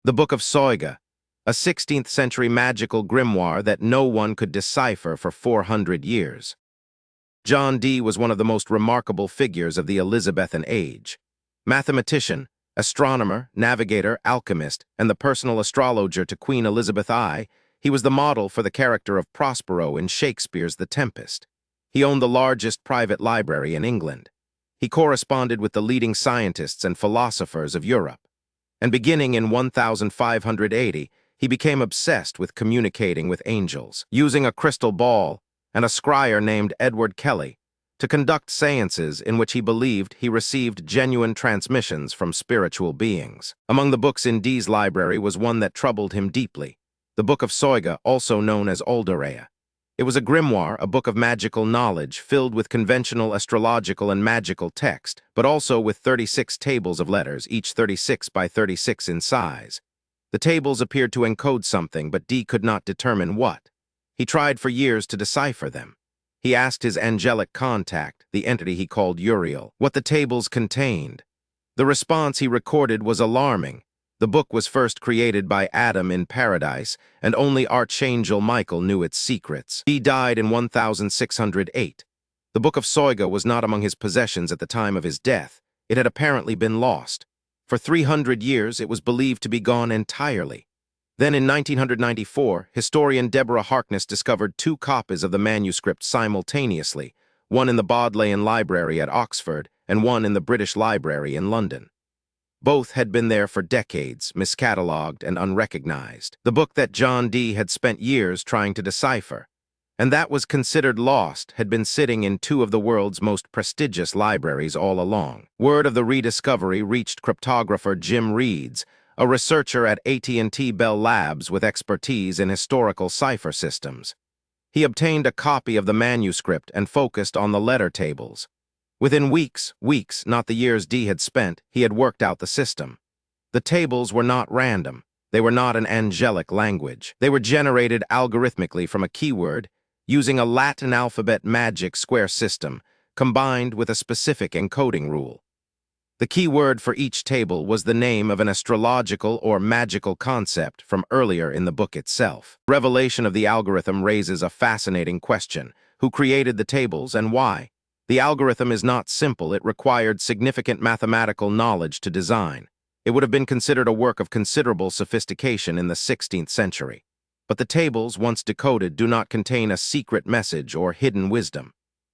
The Book of Soyga, a 16th-century magical grimoire that no one could decipher for 400 years. John Dee was one of the most remarkable figures of the Elizabethan age. Mathematician, astronomer, navigator, alchemist, and the personal astrologer to Queen Elizabeth I, he was the model for the character of Prospero in Shakespeare's The Tempest. He owned the largest private library in England. He corresponded with the leading scientists and philosophers of Europe. And beginning in 1580, he became obsessed with communicating with angels, using a crystal ball and a scryer named Edward Kelly to conduct seances in which he believed he received genuine transmissions from spiritual beings. Among the books in Dee's library was one that troubled him deeply, the Book of Soyga, also known as Untold. It was a grimoire, a book of magical knowledge filled with conventional astrological and magical text, but also with 36 tables of letters, each 36 by 36 in size. The tables appeared to encode something, but Dee could not determine what. He tried for years to decipher them. He asked his angelic contact, the entity he called Uriel, what the tables contained. The response he recorded was alarming. The book was first created by Adam in paradise, and only Archangel Michael knew its secrets. He died in 1608. The Book of Soyga was not among his possessions at the time of his death. It had apparently been lost. For 300 years, it was believed to be gone entirely. Then in 1994, historian Deborah Harkness discovered 2 copies of the manuscript simultaneously, one in the Bodleian Library at Oxford and one in the British Library in London. Both had been there for decades, miscatalogued and unrecognized. The book that John Dee had spent years trying to decipher, and that was considered lost, had been sitting in 2 of the world's most prestigious libraries all along. Word of the rediscovery reached cryptographer Jim Reeds, a researcher at AT&T Bell Labs with expertise in historical cipher systems. He obtained a copy of the manuscript and focused on the letter tables. Within weeks, not the years Dee had spent, he had worked out the system. The tables were not random. They were not an angelic language. They were generated algorithmically from a keyword, using a Latin alphabet magic square system, combined with a specific encoding rule. The key word for each table was the name of an astrological or magical concept from earlier in the book itself. Revelation of the algorithm raises a fascinating question: who created the tables and why? The algorithm is not simple. It required significant mathematical knowledge to design. It would have been considered a work of considerable sophistication in the 16th century. But the tables, once decoded, do not contain a secret message or hidden wisdom.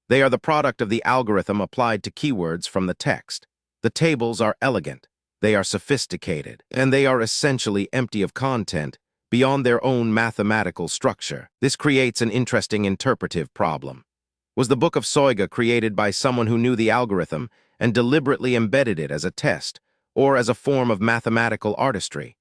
They are the product of the algorithm applied to keywords from the text. The tables are elegant, they are sophisticated, and they are essentially empty of content beyond their own mathematical structure. This creates an interesting interpretive problem. Was the Book of Soyga created by someone who knew the algorithm and deliberately embedded it as a test, or as a form of mathematical artistry?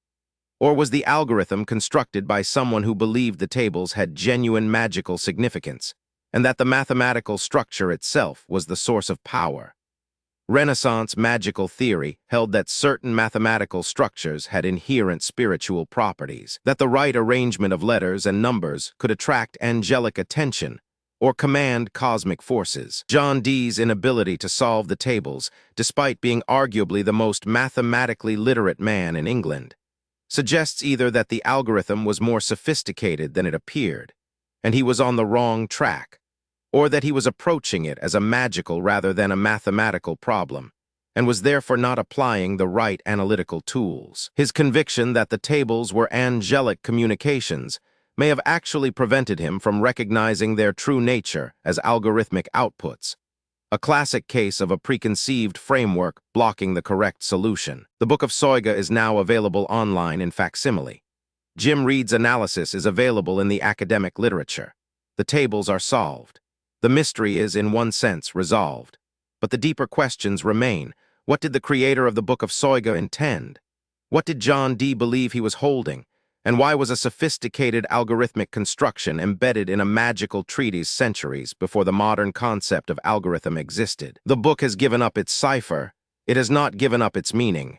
Or was the algorithm constructed by someone who believed the tables had genuine magical significance, and that the mathematical structure itself was the source of power? Renaissance magical theory held that certain mathematical structures had inherent spiritual properties, that the right arrangement of letters and numbers could attract angelic attention or command cosmic forces. John Dee's inability to solve the tables, despite being arguably the most mathematically literate man in England, suggests either that the algorithm was more sophisticated than it appeared, and he was on the wrong track, or that he was approaching it as a magical rather than a mathematical problem, and was therefore not applying the right analytical tools. His conviction that the tables were angelic communications may have actually prevented him from recognizing their true nature as algorithmic outputs, a classic case of a preconceived framework blocking the correct solution. The Book of Soyga is now available online in facsimile. Jim Reed's analysis is available in the academic literature. The tables are solved. The mystery is, in one sense, resolved. But the deeper questions remain. What did the creator of the Book of Soyga intend? What did John Dee believe he was holding? And why was a sophisticated algorithmic construction embedded in a magical treatise centuries before the modern concept of algorithm existed? The book has given up its cipher. It has not given up its meaning.